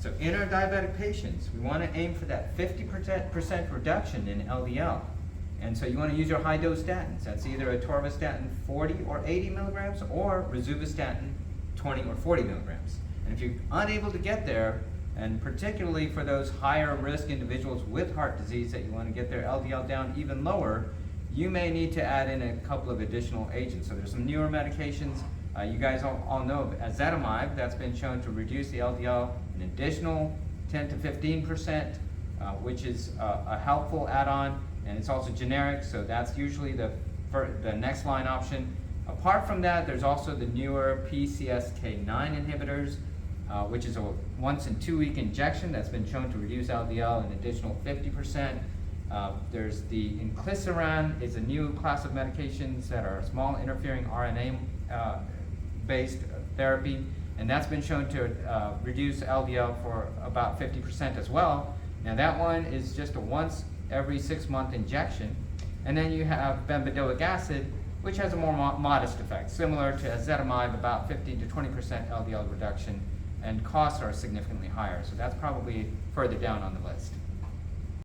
So in our diabetic patients, we want to aim for that 50% reduction in LDL. And so you want to use your high-dose statins. That's either atorvastatin 40 or 80 milligrams or rosuvastatin 20 or 40 milligrams. And if you're unable to get there, and particularly for those higher risk individuals with heart disease that you want to get their LDL down even lower, you may need to add in a couple of additional agents. So there's some newer medications. You guys all know of ezetimibe. That's been shown to reduce the LDL an additional 10 to 15%, which is a helpful add-on, and it's also generic, so that's usually the next line option. Apart from that, there's also the newer PCSK9 inhibitors, which is a once in 2 week injection that's been shown to reduce LDL an additional 50%. There's the inclisiran, is a new class of medications that are small interfering RNA based therapy, and that's been shown to reduce LDL for about 50% as well. Now that one is just a once every 6 month injection. And then you have bempedoic acid, which has a more modest effect, similar to ezetimibe, about 15 to 20% LDL reduction, and costs are significantly higher. So that's probably further down on the list.